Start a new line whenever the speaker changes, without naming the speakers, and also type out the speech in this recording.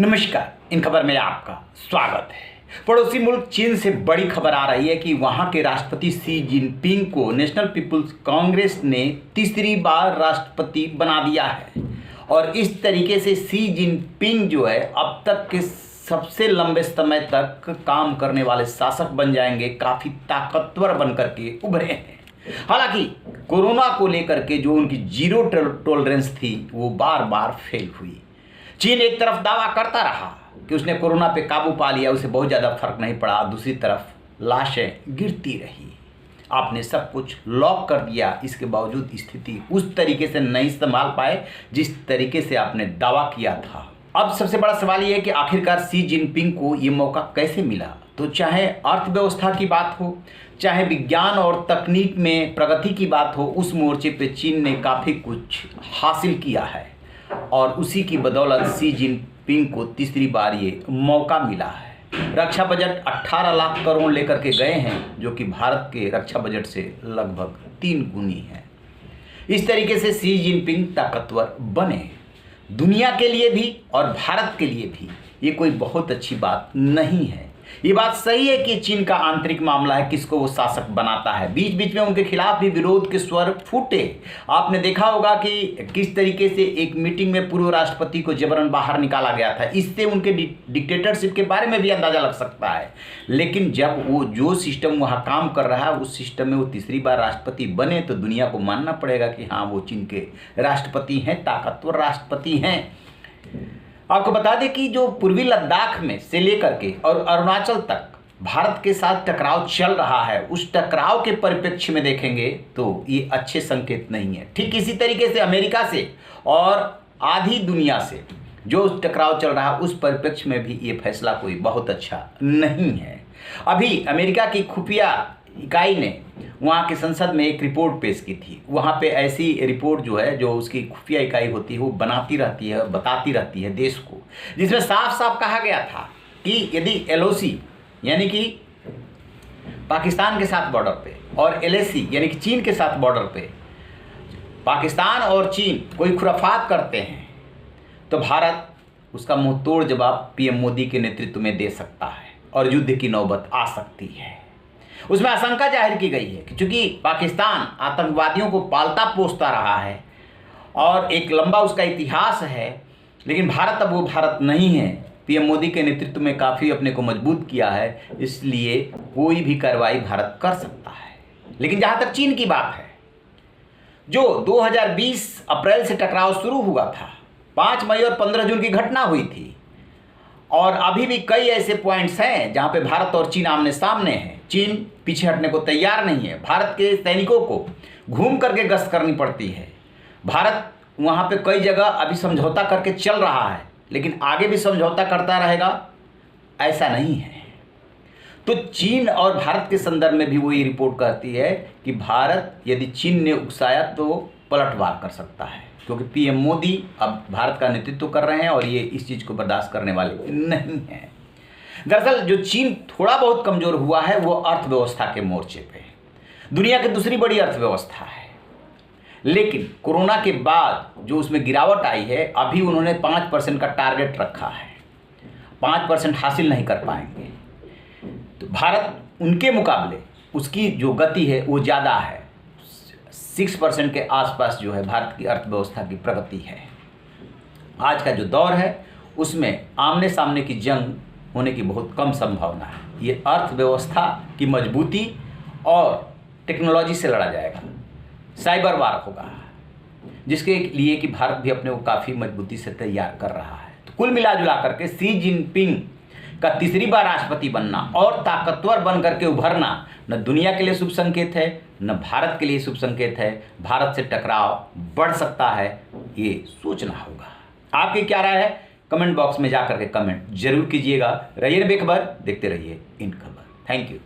नमस्कार, इन खबर में आपका स्वागत है। पड़ोसी मुल्क चीन से बड़ी खबर आ रही है कि वहां के राष्ट्रपति शी जिनपिंग को नेशनल पीपुल्स कांग्रेस ने तीसरी बार राष्ट्रपति बना दिया है। और इस तरीके से शी जिनपिंग जो है अब तक के सबसे लंबे समय तक काम करने वाले शासक बन जाएंगे, काफ़ी ताकतवर बनकर के उभरे हैं। हालांकि कोरोना को लेकर के जो उनकी जीरो टॉलरेंस थी वो बार बार फेल हुई। चीन एक तरफ दावा करता रहा कि उसने कोरोना पे काबू पा लिया, उसे बहुत ज़्यादा फर्क नहीं पड़ा, दूसरी तरफ लाशें गिरती रही। आपने सब कुछ लॉक कर दिया, इसके बावजूद स्थिति उस तरीके से नहीं संभाल पाए जिस तरीके से आपने दावा किया था। अब सबसे बड़ा सवाल ये है कि आखिरकार शी जिनपिंग को ये मौका कैसे मिला। तो चाहे अर्थव्यवस्था की बात हो, चाहे विज्ञान और तकनीक में प्रगति की बात हो, उस मोर्चे पे चीन ने काफ़ी कुछ हासिल किया है और उसी की बदौलत शी जिनपिंग को तीसरी बार ये मौका मिला है। रक्षा बजट 18 लाख करोड़ लेकर के गए हैं, जो कि भारत के रक्षा बजट से लगभग 3 गुनी है। इस तरीके से शी जिनपिंग ताकतवर बने। दुनिया के लिए भी और भारत के लिए भी ये कोई बहुत अच्छी बात नहीं है। ये बात सही है कि चीन का आंतरिक मामला है, किसको वो शासक बनाता है। बीच बीच में उनके खिलाफ भी विरोध के स्वर फूटे। आपने देखा होगा कि किस तरीके से एक मीटिंग में पूर्व राष्ट्रपति को जबरन बाहर निकाला गया था। इससे उनके डिक्टेटरशिप के बारे में भी अंदाजा लग सकता है। लेकिन जब वो जो सिस्टम वहाँ काम कर रहा है उस सिस्टम में वो तीसरी बार राष्ट्रपति बने तो दुनिया को मानना पड़ेगा कि हाँ, वो चीन के राष्ट्रपति हैं, ताकतवर राष्ट्रपति हैं। आपको बता दें कि जो पूर्वी लद्दाख में से लेकर के और अरुणाचल तक भारत के साथ टकराव चल रहा है, उस टकराव के परिप्रेक्ष्य में देखेंगे तो ये अच्छे संकेत नहीं है। ठीक इसी तरीके से अमेरिका से और आधी दुनिया से जो टकराव चल रहा है उस परिप्रेक्ष्य में भी ये फैसला कोई बहुत अच्छा नहीं है। अभी अमेरिका की खुफिया इकाई ने वहाँ की संसद में एक रिपोर्ट पेश की थी। वहाँ पे ऐसी रिपोर्ट जो है, जो उसकी खुफिया इकाई होती है, वो बनाती रहती है, बताती रहती है देश को, जिसमें साफ साफ कहा गया था कि यदि LOC यानी कि पाकिस्तान के साथ बॉर्डर पे और LAC यानी कि चीन के साथ बॉर्डर पे पाकिस्तान और चीन कोई खुराफात करते हैं तो भारत उसका मुंह तोड़ जवाब PM मोदी के नेतृत्व में दे सकता है और युद्ध की नौबत आ सकती है। उसमें आशंका जाहिर की गई है कि चूंकि पाकिस्तान आतंकवादियों को पालता पोसता रहा है और एक लंबा उसका इतिहास है, लेकिन भारत अब वो भारत नहीं है। PM मोदी के नेतृत्व में काफ़ी अपने को मजबूत किया है, इसलिए कोई भी कार्रवाई भारत कर सकता है। लेकिन जहाँ तक चीन की बात है, जो 2020 अप्रैल से टकराव शुरू हुआ था, 5 मई और 15 जून की घटना हुई थी और अभी भी कई ऐसे पॉइंट्स हैं जहाँ पे भारत और चीन आमने सामने हैं। चीन पीछे हटने को तैयार नहीं है। भारत के सैनिकों को घूम करके गश्त करनी पड़ती है। भारत वहाँ पे कई जगह अभी समझौता करके चल रहा है, लेकिन आगे भी समझौता करता रहेगा ऐसा नहीं है। तो चीन और भारत के संदर्भ में भी वो ये रिपोर्ट करती है कि भारत यदि चीन ने उकसाया तो पलटवार कर सकता है, क्योंकि PM मोदी अब भारत का नेतृत्व कर रहे हैं और ये इस चीज़ को बर्दाश्त करने वाले नहीं हैं। दरअसल जो चीन थोड़ा बहुत कमज़ोर हुआ है वो अर्थव्यवस्था के मोर्चे पे, दुनिया की दूसरी बड़ी अर्थव्यवस्था है, लेकिन कोरोना के बाद जो उसमें गिरावट आई है, अभी उन्होंने 5% का टारगेट रखा है, 5% हासिल नहीं कर पाएंगे। तो भारत उनके मुकाबले उसकी जो गति है वो ज़्यादा है, 6% के आसपास जो है भारत की अर्थव्यवस्था की प्रगति है। आज का जो दौर है उसमें आमने सामने की जंग होने की बहुत कम संभावना है। ये अर्थव्यवस्था की मजबूती और टेक्नोलॉजी से लड़ा जाएगा, साइबर वार होगा, जिसके लिए कि भारत भी अपने को काफ़ी मजबूती से तैयार कर रहा है। तो कुल मिला जुला करके शी जिनपिंग का तीसरी बार राष्ट्रपति बनना और ताकतवर बन करके उभरना न दुनिया के लिए शुभ संकेत है, न भारत के लिए शुभ संकेत है। भारत से टकराव बढ़ सकता है, ये सोचना होगा। आपकी क्या राय है? कमेंट बॉक्स में जाकर के कमेंट जरूर कीजिएगा। रहिए बेखबर, देखते रहिए इन खबर। Thank you.